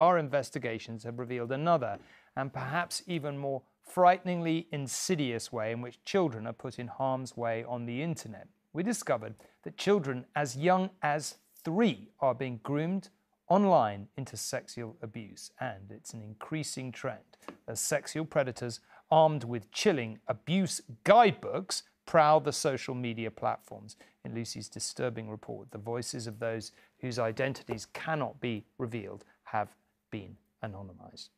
Our investigations have revealed another, and perhaps even more frighteningly insidious way in which children are put in harm's way on the internet. We discovered that children as young as 3 are being groomed online into sexual abuse, and it's an increasing trend as sexual predators armed with chilling abuse guidebooks prowl the social media platforms. In Lucy's disturbing report, the voices of those whose identities cannot be revealed have been anonymised.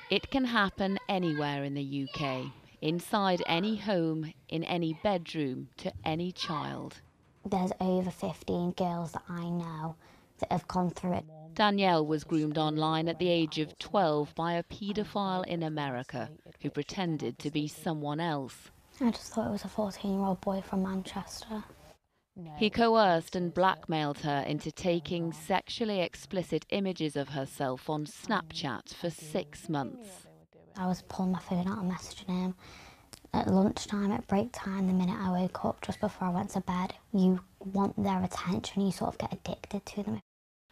It can happen anywhere in the UK, inside any home, in any bedroom, to any child. There's over 15 girls that I know that have gone through it. Danielle was groomed online at the age of 12 by a paedophile in America who pretended to be someone else. I just thought it was a 14-year-old boy from Manchester. He coerced and blackmailed her into taking sexually explicit images of herself on Snapchat for 6 months. I was pulling my phone out and messaging him. At lunchtime, at break time, the minute I woke up, just before I went to bed, you want their attention, you sort of get addicted to them.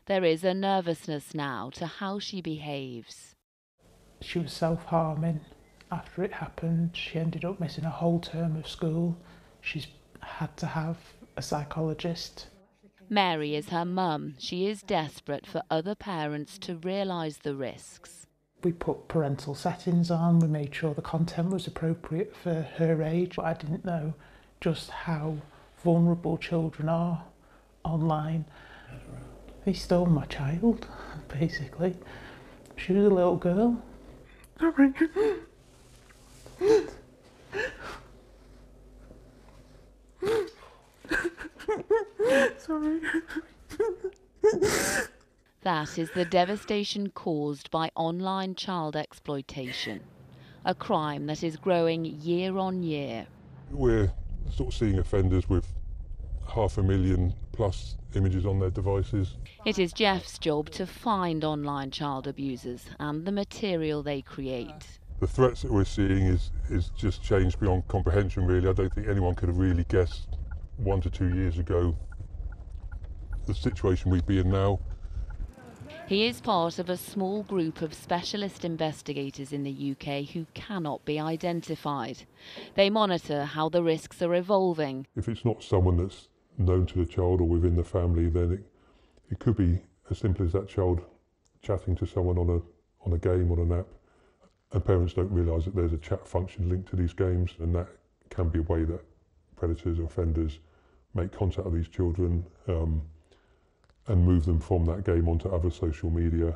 There is a nervousness now to how she behaves. She was self-harming. After it happened, she ended up missing a whole term of school. She's had to have a psychologist. Mary is her mum. She is desperate for other parents to realise the risks. We put parental settings on, we made sure the content was appropriate for her age, but I didn't know just how vulnerable children are online. He stole my child, basically. She was a little girl. Sorry. Sorry. That is the devastation caused by online child exploitation, a crime that is growing year on year. We're sort of seeing offenders with 500,000 plus images on their devices. It is Jeff's job to find online child abusers and the material they create. The threats that we're seeing is just changed beyond comprehension, really. I don't think anyone could have really guessed 1 to 2 years ago the situation we'd be in now. He is part of a small group of specialist investigators in the UK who cannot be identified. They monitor how the risks are evolving. If it's not someone that's known to the child or within the family, then it could be as simple as that child chatting to someone on a game, on an app, and parents don't realise that there's a chat function linked to these games, and that can be a way that predators or offenders make contact with these children and move them from that game onto other social media.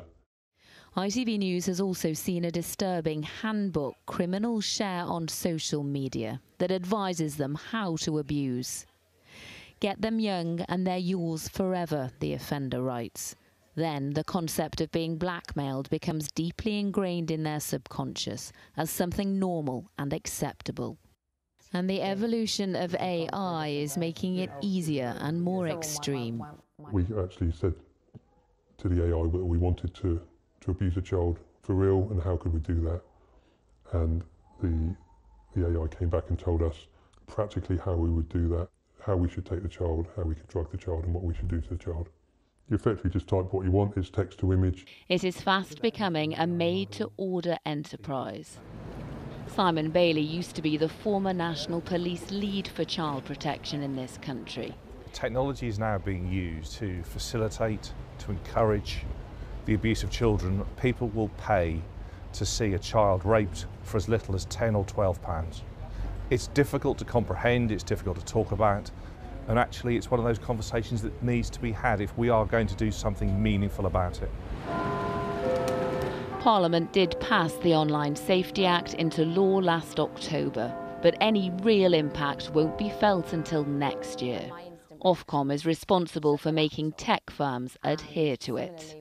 ITV News has also seen a disturbing handbook criminals share on social media that advises them how to abuse. Get them young and they're yours forever, the offender writes. Then the concept of being blackmailed becomes deeply ingrained in their subconscious as something normal and acceptable. And the evolution of AI is making it easier and more extreme. We actually said to the AI that we wanted to abuse a child for real, and how could we do that? And the AI came back and told us practically how we would do that, how we should take the child, how we could drug the child, and what we should do to the child. You effectively just type what you want, it's text to image. It is fast becoming a made-to-order enterprise. Simon Bailey used to be the former National Police lead for child protection in this country. Technology is now being used to facilitate, to encourage the abuse of children. People will pay to see a child raped for as little as £10 or £12. It's difficult to comprehend, it's difficult to talk about, and actually it's one of those conversations that needs to be had if we are going to do something meaningful about it. Parliament did pass the Online Safety Act into law last October, but any real impact won't be felt until next year. Ofcom is responsible for making tech firms adhere to it.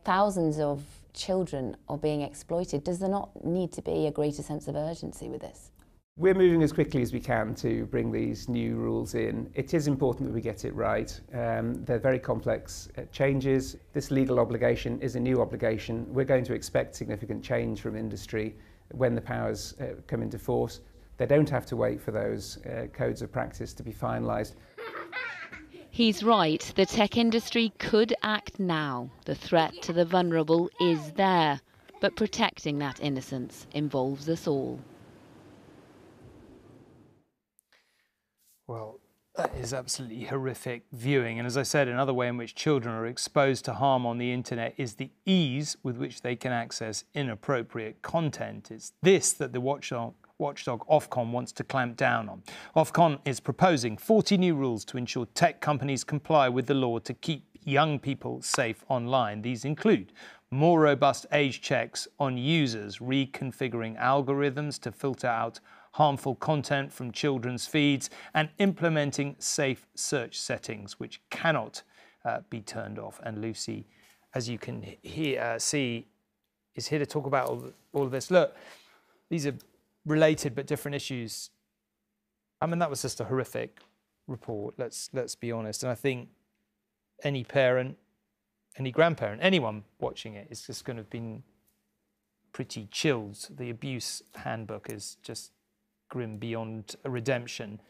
Thousands of children are being exploited. Does there not need to be a greater sense of urgency with this? We're moving as quickly as we can to bring these new rules in. It is important that we get it right. They're very complex changes. This legal obligation is a new obligation. We're going to expect significant change from industry when the powers come into force. They don't have to wait for those codes of practice to be finalised. He's right, the tech industry could act now. The threat to the vulnerable is there, but protecting that innocence involves us all. Well, that is absolutely horrific viewing. And as I said, another way in which children are exposed to harm on the internet is the ease with which they can access inappropriate content. It's this that the watchdog Ofcom wants to clamp down on. Ofcom is proposing 40 new rules to ensure tech companies comply with the law to keep young people safe online. These include more robust age checks on users, reconfiguring algorithms to filter out harmful content from children's feeds, and implementing safe search settings which cannot be turned off. And Lucy, as you can see, is here to talk about all of this. Look, these are related but different issues. I mean, that was just a horrific report, let's be honest. And I think any parent, any grandparent, anyone watching it is just going to have been pretty chilled. The abuse handbook is just grim beyond redemption.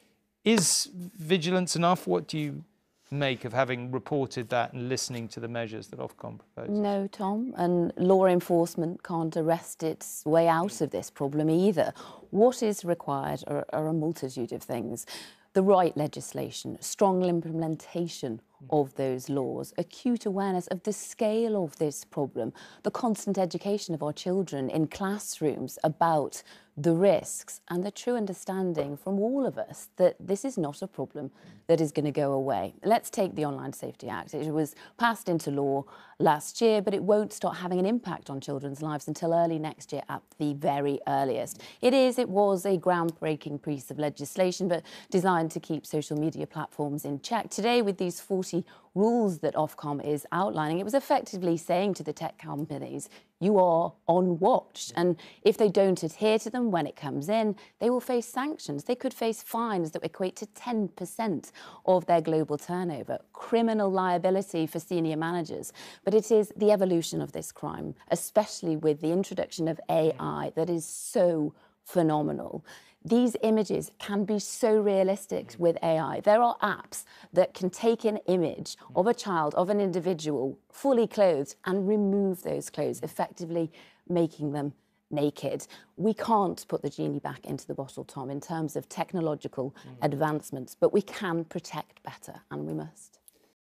Is vigilance enough? What do you make of having reported that and listening to the measures that Ofcom proposes? No, Tom, and law enforcement can't arrest its way out of this problem either. What is required are a multitude of things. The right legislation, strong implementation of those laws, acute awareness of the scale of this problem, the constant education of our children in classrooms about the risks, and the true understanding from all of us that this is not a problem that is going to go away. Let's take the Online Safety Act. It was passed into law last year, but it won't start having an impact on children's lives until early next year at the very earliest. It was a groundbreaking piece of legislation, but designed to keep social media platforms in check. Today, with these 40 rules that Ofcom is outlining, it was effectively saying to the tech companies, you are on watch, and if they don't adhere to them when it comes in, they will face sanctions. They could face fines that equate to 10% of their global turnover, criminal liability for senior managers. But it is the evolution of this crime, especially with the introduction of AI, that is so phenomenal. These images can be so realistic with AI. There are apps that can take an image of a child, of an individual, fully clothed, and remove those clothes, effectively making them naked. We can't put the genie back into the bottle, Tom, in terms of technological advancements, but we can protect better, and we must.